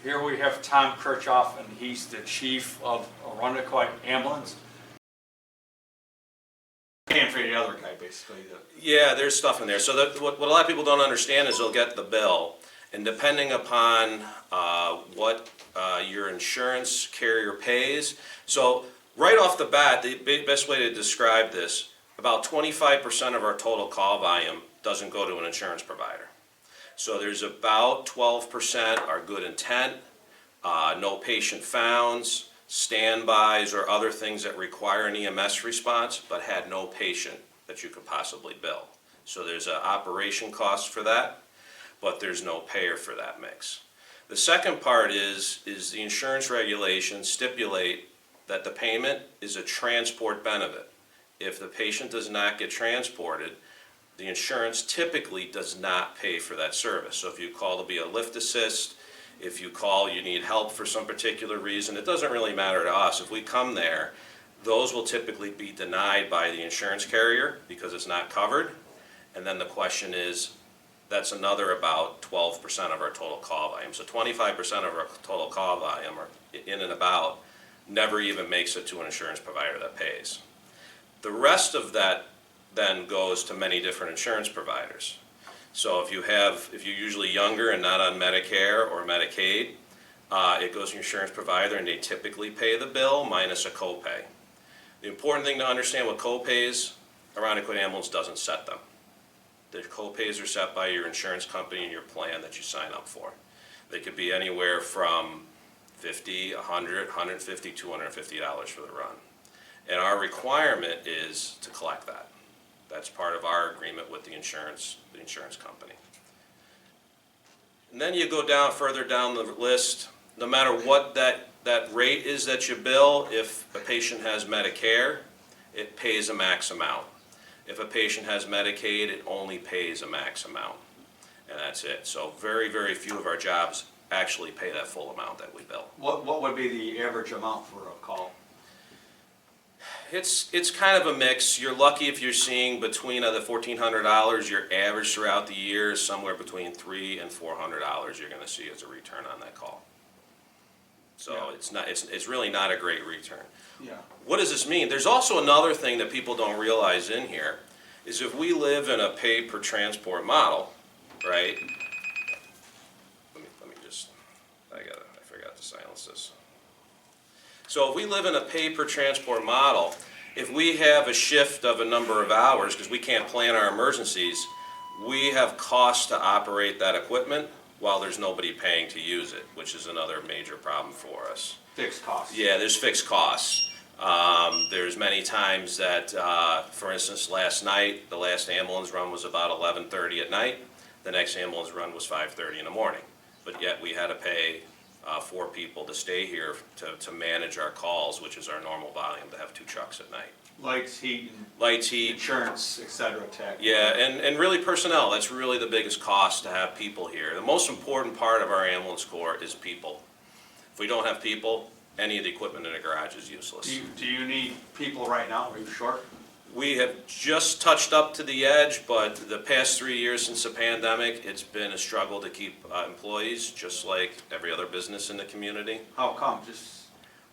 Here we have Tom Kirchhoff, and he's the chief of Irondequoit Ambulance. Paying for the other guy, basically. Yeah, there's stuff in there. So what a lot of people don't understand is they'll get the bill, and depending upon what your insurance carrier pays. So right off the bat, the best way to describe this, about 25% of our total call volume doesn't go to an insurance provider. So there's about 12% are good intent, no patient founds, standbys, or other things that require an EMS response but had no patient that you could possibly bill. So there's an operation cost for that, but there's no payer for that mix. The second part is the insurance regulations stipulate that the payment is a transport benefit. If the patient does not get transported, the insurance typically does not pay for that service. So if you call to be a lift assist, if you call you need help for some particular reason, it doesn't really matter to us. If we come there, those will typically be denied by the insurance carrier because it's not covered. And then the question is, that's another about 12% of our total call volume. So 25% of our total call volume, or in and about, never even makes it to an insurance provider that pays. The rest of that then goes to many different insurance providers. So if you're usually younger and not on Medicare or Medicaid, it goes to your insurance provider and they typically pay the bill minus a copay. The important thing to understand with copays, Irondequoit Ambulance doesn't set them. The copays are set by your insurance company and your plan that you sign up for. They could be anywhere from $50, $100, $150, $250 for the run. And our requirement is to collect that. That's part of our agreement with the insurance company. And then you go down further down the list, no matter what that rate is that you bill, if a patient has Medicare, it pays a max amount. If a patient has Medicaid, it only pays a max amount. And that's it. So very, very few of our jobs actually pay that full amount that we bill. What would be the average amount for a call? It's kind of a mix. You're lucky if you're seeing between the $1,400. Your average throughout the year is somewhere between $300 and $400. You're going to see as a return on that call. So yeah. It's really not a great return. Yeah. What does this mean? There's also another thing that people don't realize in here is if we live in a pay per transport model, right? Let me just I forgot to silence this. So if we live in a pay-per-transport model, if we have a shift of a number of hours, because we can't plan our emergencies, we have costs to operate that equipment while there's nobody paying to use it, which is another major problem for us. Fixed costs. Yeah, there's fixed costs. There's many times that, for instance, last night, the last ambulance run was about 11:30 at night. The next ambulance run was 5:30 in the morning. But yet we had to pay 4 people to stay here to manage our calls, which is our normal volume, to have 2 trucks at night. Lights, heat, insurance, etc. Tech. Yeah, and really personnel. That's really the biggest cost to have people here. The most important part of our ambulance corps is people. If we don't have people, any of the equipment in the garage is useless. Do you need people right now? Are you short? We have just touched up to the edge, but the past 3 years since the pandemic, it's been a struggle to keep employees, just like every other business in the community. How come?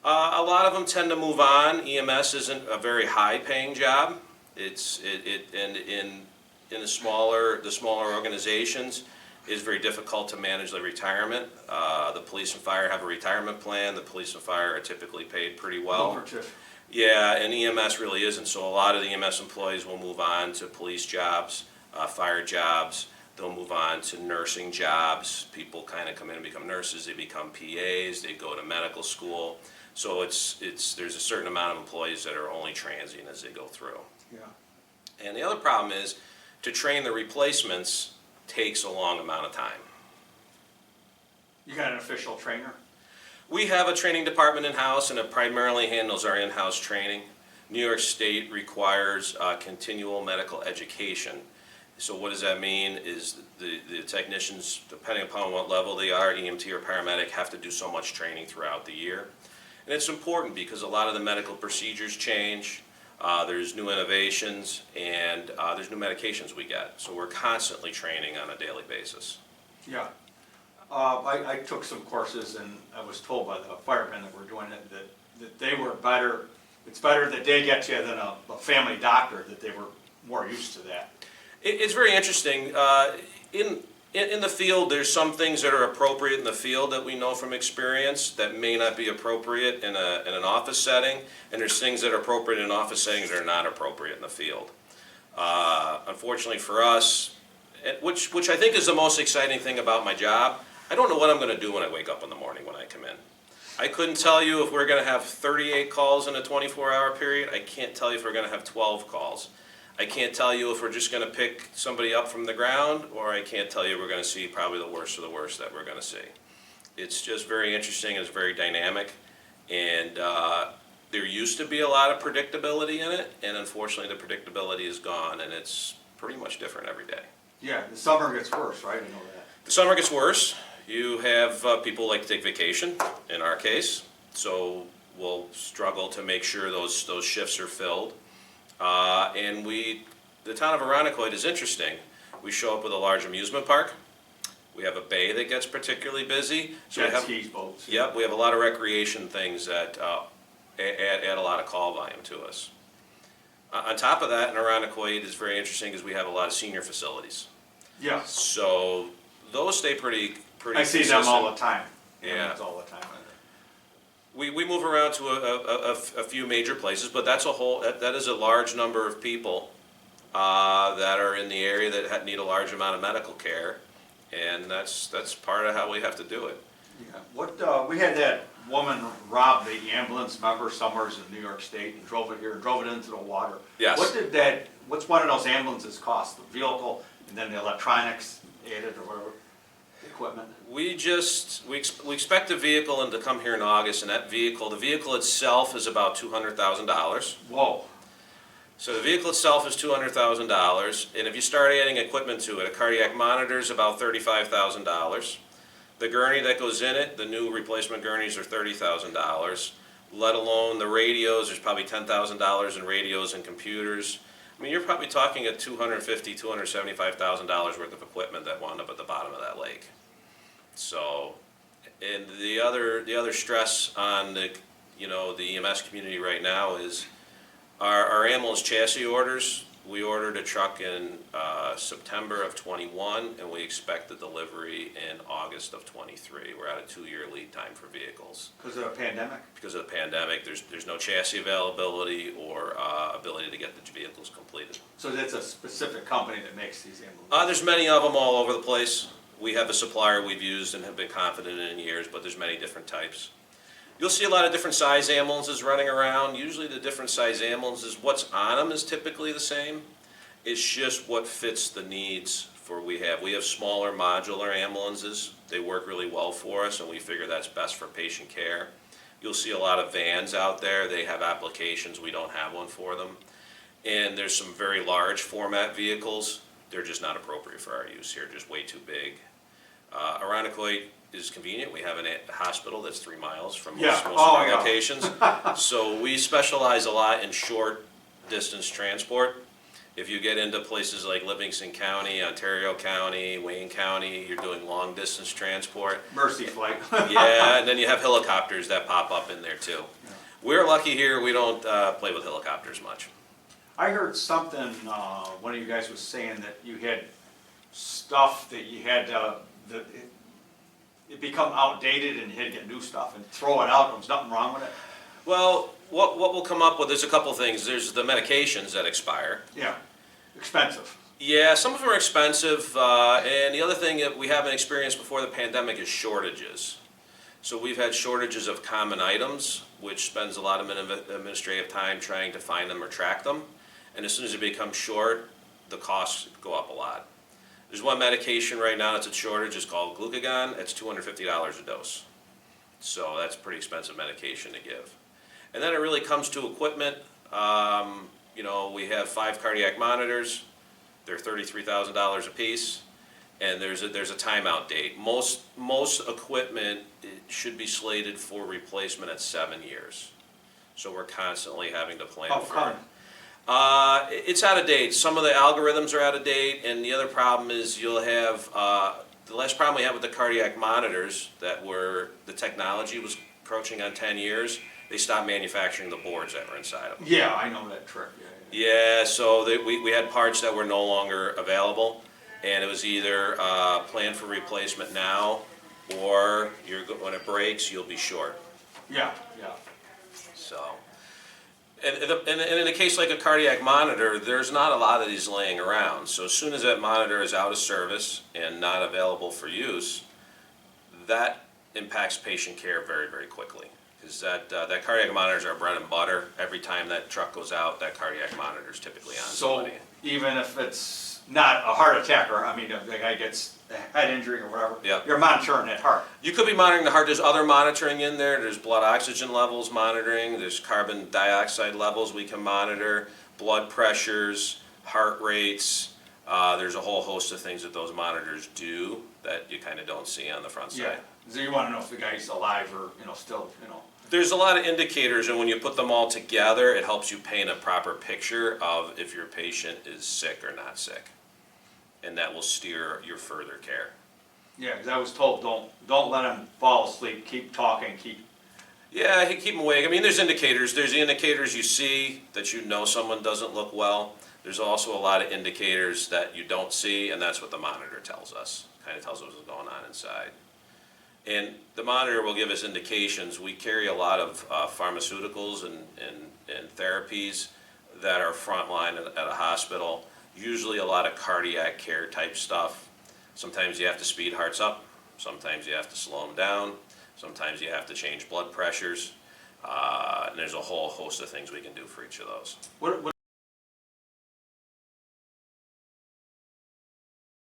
A lot of them tend to move on. EMS isn't a very high-paying job. And in the smaller organizations, it's very difficult to manage the retirement. The police and fire have a retirement plan. The police and fire are typically paid pretty well. Lucrative. Yeah, and EMS really isn't. So a lot of the EMS employees will move on to police jobs, fire jobs. They'll move on to nursing jobs. People kind of come in and become nurses. They become PAs. They go to medical school. So there's a certain amount of employees that are only transient as they go through. Yeah. And the other problem is to train the replacements takes a long amount of time. You got an official trainer? We have a training department in-house, and it primarily handles our in-house training. New York State requires continual medical education. So what does that mean is the technicians, depending upon what level they are, EMT or paramedic, have to do so much training throughout the year. And it's important because a lot of the medical procedures change, there's new innovations, and there's new medications we get. So we're constantly training on a daily basis. Yeah. I took some courses and I was told by the firemen that were doing it that they were better, it's better that they get you than a family doctor, that they were more used to that. It's very interesting. In the field, there's some things that are appropriate in the field that we know from experience that may not be appropriate in an office setting, and there's things that are appropriate in office settings that are not appropriate in the field. Unfortunately for us, which I think is the most exciting thing about my job, I don't know what I'm going to do when I wake up in the morning when I come in. I couldn't tell you if we're going to have 38 calls in a 24-hour period. I can't tell you if we're going to have 12 calls. I can't tell you if we're just going to pick somebody up from the ground, or I can't tell you we're going to see probably the worst of the worst that we're going to see. It's just very interesting. It's very dynamic, and there used to be a lot of predictability in it, and unfortunately the predictability is gone, and it's pretty much different every day. Yeah, the summer gets worse, right? I know that. The summer gets worse. You have people like to take vacation, in our case, so we'll struggle to make sure those shifts are filled. And the town of Irondequoit is interesting. We show up with a large amusement park. We have a bay that gets particularly busy. So Jet skis, boats. Yep, we have a lot of recreation things that add a lot of call volume to us. On top of that, in Irondequoit is very interesting because we have a lot of senior facilities. Yeah, So those stay pretty I see them all the consistent. time. Yeah. Ambulance all the time. We move around to a few major places, but that is a large number of people that are in the area that need a large amount of medical care, and that's part of how we have to do it. Yeah, we had that woman rob the ambulance member somewhere in New York State and drove it into the water. Yes. What's one of those ambulances cost? The vehicle and then the electronics added or whatever, the equipment? We expect the vehicle to come here in August, and the vehicle itself is about $200,000. Whoa. So the vehicle itself is $200,000, and if you start adding equipment to it, a cardiac monitor is about $35,000. The gurney that goes in it, the new replacement gurneys are $30,000, let alone the radios. There's probably $10,000 in radios and computers. I mean, you're probably talking at $250,000, $275,000 worth of equipment that wound up at the bottom of that lake. So, and the other stress on the EMS community right now is our ambulance chassis orders. We ordered a truck in September of '21, and we expect the delivery in August of '23. We're at a 2-year lead time for vehicles. Because of the pandemic? Because of the pandemic, there's no chassis availability or ability to get the vehicles completed. So that's a specific company that makes these ambulances? There's many of them all over the place. We have a supplier we've used and have been confident in years, but there's many different types. You'll see a lot of different size ambulances running around. Usually the different size ambulances, what's on them is typically the same. It's just what fits the needs we have smaller modular ambulances. They work really well for us, and we figure that's best for patient care. You'll see a lot of vans out there. They have applications. We don't have one for them. And there's some very large format vehicles. They're just not appropriate for our use here, just way too big. Irondequoit is convenient. We have a hospital that's 3 miles from most of our locations. So we specialize a lot in short distance transport. If you get into places like Livingston County, Ontario County, Wayne County, you're doing long distance transport. Mercy flight. Yeah, and then you have helicopters that pop up in there too. Yeah. We're lucky here, we don't play with helicopters much. I heard something, one of you guys was saying that you had stuff that you had, that it become outdated and you had to get new stuff and throw it out. There was nothing wrong with it? Well, what we'll come up with, there's a couple things. There's the medications that expire. Yeah, expensive. Yeah, some of them are expensive, and the other thing that we haven't experienced before the pandemic is shortages. So we've had shortages of common items, which spends a lot of administrative time trying to find them or track them. And as soon as it becomes short, the costs go up a lot. There's one medication right now that's a shortage. It's called glucagon. It's $250 a dose. So that's pretty expensive medication to give. And then it really comes to equipment. We have 5 cardiac monitors. They're $33,000 a piece. And there's a timeout date. Most equipment should be slated for replacement at 7 years. So we're constantly having to plan for it. It's out of date. Some of the algorithms are out of date, and the other problem is you'll have the last problem we had with the cardiac monitors that were, the technology was approaching on 10 years, they stopped manufacturing the boards that were inside of them. Yeah, I know that trick, yeah. Yeah, so we had parts that were no longer available, and it was either plan for replacement now, or when it breaks, you'll be short. Yeah, yeah. So, and in a case like a cardiac monitor, there's not a lot of these laying around. So as soon as that monitor is out of service and not available for use, that impacts patient care very, very quickly. Because that cardiac monitor is our bread and butter. Every time that truck goes out, that cardiac monitor is typically on So somebody. even if it's not a heart attack, or, I mean, if the guy gets a head injury or whatever, Yeah. you're monitoring that heart. You could be monitoring the heart. There's other monitoring in there. There's blood oxygen levels monitoring. There's carbon dioxide levels we can monitor, blood pressures, heart rates. There's a whole host of things that those monitors do that you kind of don't see on the front side. Yeah, so you wanna know if the guy's alive or, still, There's a lot of indicators, and when you put them all together, it helps you paint a proper picture of if your patient is sick or not sick. And that will steer your further care. Yeah, because I was told, don't let him fall asleep, keep talking, Yeah, keep them awake. I mean, there's indicators. There's the indicators you see that you know someone doesn't look well. There's also a lot of indicators that you don't see, and that's what the monitor tells us. Kind of tells us what's going on inside. And the monitor will give us indications. We carry a lot of pharmaceuticals and therapies that are frontline at a hospital. Usually a lot of cardiac care type stuff. Sometimes you have to speed hearts up. Sometimes you have to slow them down. Sometimes you have to change blood pressures. And there's a whole host of things we can do for each of those. what